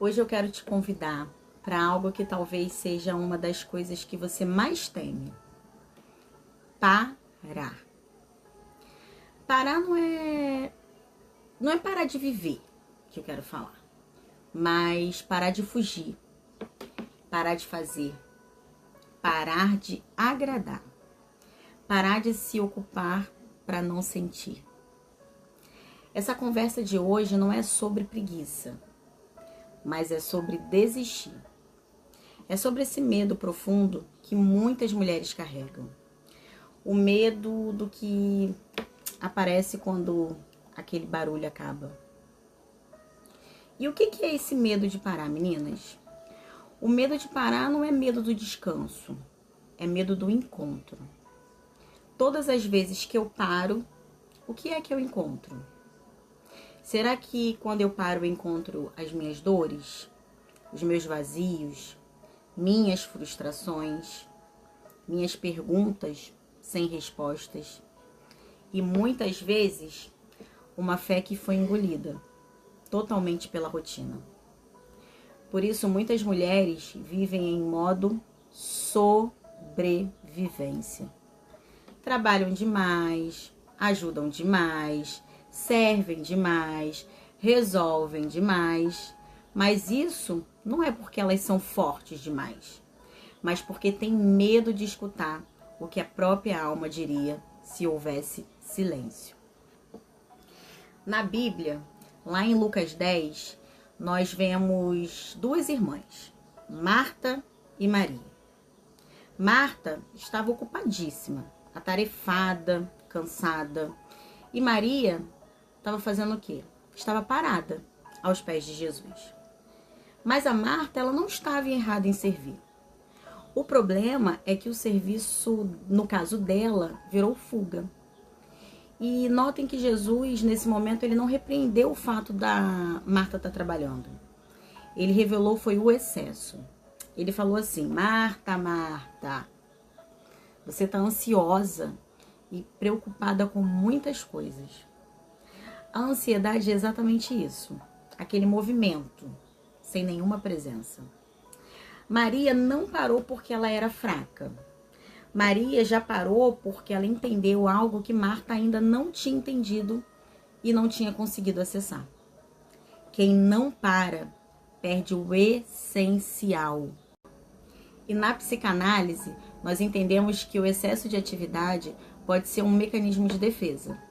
Hoje eu quero te convidar para algo que talvez seja uma das coisas que você mais teme. Parar. Parar não é parar de viver que eu quero falar, mas parar de fugir, parar de fazer, parar de agradar, parar de se ocupar para não sentir. Essa conversa de hoje não é sobre preguiça, mas é sobre desistir. É sobre esse medo profundo que muitas mulheres carregam. O medo do que aparece quando aquele barulho acaba. E o que é esse medo de parar, meninas? O medo de parar não é medo do descanso, é medo do encontro. Todas as vezes que eu paro, o que é que eu encontro? Será que quando eu paro eu encontro as minhas dores, os meus vazios, minhas frustrações, minhas perguntas sem respostas e muitas vezes uma fé que foi engolida totalmente pela rotina? Por isso muitas mulheres vivem em modo sobrevivência. Trabalham demais, ajudam demais, servem demais, resolvem demais, mas isso não é porque elas são fortes demais, mas porque têm medo de escutar o que a própria alma diria se houvesse silêncio. Na Bíblia, lá em Lucas 10, nós vemos duas irmãs, Marta e Maria. Marta estava ocupadíssima, atarefada, cansada, e Maria estava fazendo o quê? Estava parada aos pés de Jesus. Mas a Marta, ela não estava errada em servir. O problema é que o serviço, no caso dela, virou fuga. E notem que Jesus, nesse momento, ele não repreendeu o fato da Marta estar trabalhando. Ele revelou foi o excesso. Ele falou assim: Marta, Marta, você está ansiosa e preocupada com muitas coisas. A ansiedade é exatamente isso, aquele movimento, sem nenhuma presença. Maria não parou porque ela era fraca. Maria já parou porque ela entendeu algo que Marta ainda não tinha entendido e não tinha conseguido acessar. Quem não para, perde o essencial. E na psicanálise, nós entendemos que o excesso de atividade pode ser um mecanismo de defesa.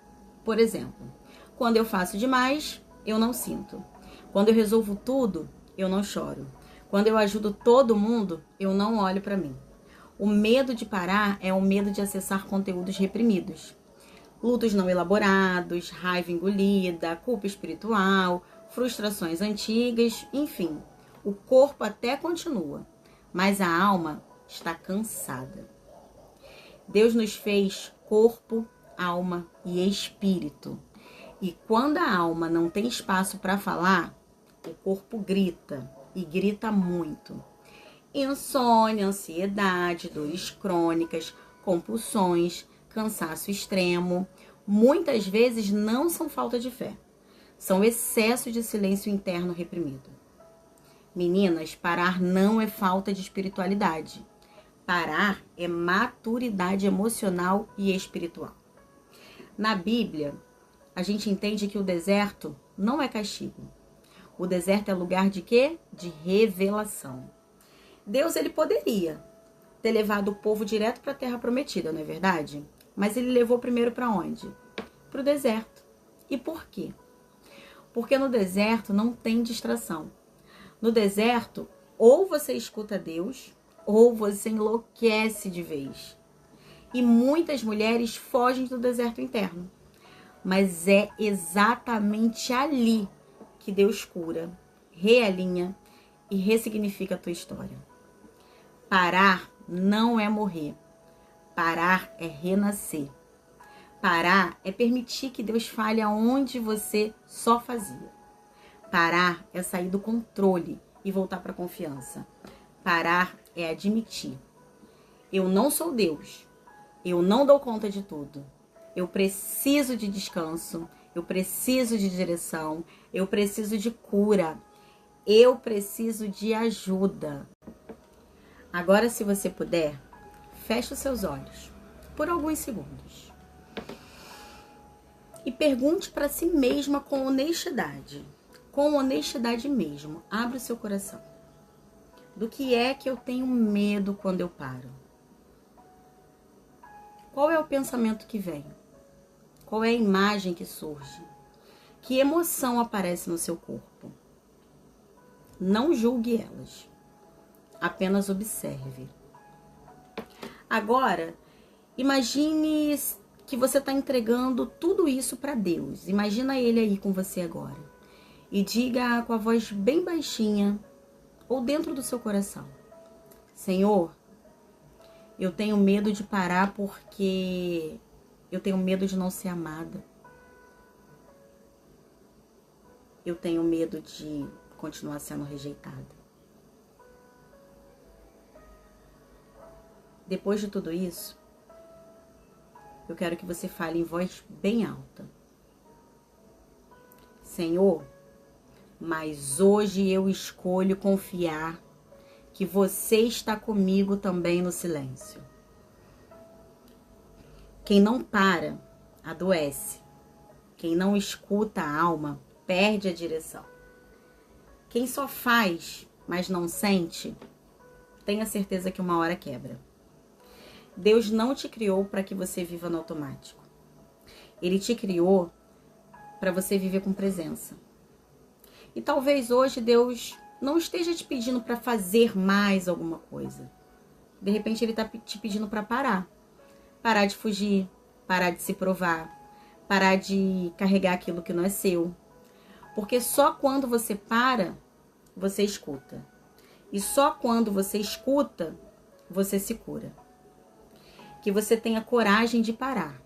Por exemplo, quando eu faço demais, eu não sinto. Quando eu resolvo tudo, eu não choro. Quando eu ajudo todo mundo, eu não olho para mim. O medo de parar é o medo de acessar conteúdos reprimidos. Lutos não elaborados, raiva engolida, culpa espiritual, frustrações antigas, enfim. O corpo até continua, mas a alma está cansada. Deus nos fez corpo, alma e espírito. E quando a alma não tem espaço para falar, o corpo grita, e grita muito. Insônia, ansiedade, dores crônicas, compulsões, cansaço extremo, muitas vezes não são falta de fé, são excesso de silêncio interno reprimido. Meninas, parar não é falta de espiritualidade. Parar é maturidade emocional e espiritual. Na Bíblia, a gente entende que o deserto não é castigo. O deserto é lugar de quê? De revelação. Deus, ele poderia ter levado o povo direto para a terra prometida, não é verdade? Mas ele levou primeiro para onde? Para o deserto. E por quê? Porque no deserto não tem distração. No deserto, ou você escuta Deus, ou você enlouquece de vez. E muitas mulheres fogem do deserto interno. Mas é exatamente ali que Deus cura, realinha e ressignifica a tua história. Parar não é morrer. Parar é renascer. Parar é permitir que Deus fale aonde você só fazia. Parar é sair do controle e voltar para a confiança. Parar é admitir: eu não sou Deus. Eu não dou conta de tudo. Eu preciso de descanso. Eu preciso de direção. Eu preciso de cura. Eu preciso de ajuda. Agora, se você puder, feche os seus olhos por alguns segundos. E pergunte para si mesma com honestidade. Com honestidade mesmo. Abra o seu coração. Do que é que eu tenho medo quando eu paro? Qual é o pensamento que vem? Qual é a imagem que surge? Que emoção aparece no seu corpo? Não julgue elas. Apenas observe. Agora, imagine que você está entregando tudo isso para Deus. Imagina Ele aí com você agora. E diga com a voz bem baixinha, ou dentro do seu coração: Senhor, eu tenho medo de parar porque eu tenho medo de não ser amada. Eu tenho medo de continuar sendo rejeitada. Depois de tudo isso, eu quero que você fale em voz bem alta: Senhor, mas hoje eu escolho confiar que você está comigo também no silêncio. Quem não para, adoece. Quem não escuta a alma, perde a direção. Quem só faz, mas não sente, tenha certeza que uma hora quebra. Deus não te criou para que você viva no automático. Ele te criou para você viver com presença. E talvez hoje Deus não esteja te pedindo para fazer mais alguma coisa. De repente Ele está te pedindo para parar. Parar de fugir, parar de se provar, parar de carregar aquilo que não é seu. Porque só quando você para, você escuta. E só quando você escuta, você se cura. Que você tenha coragem de parar.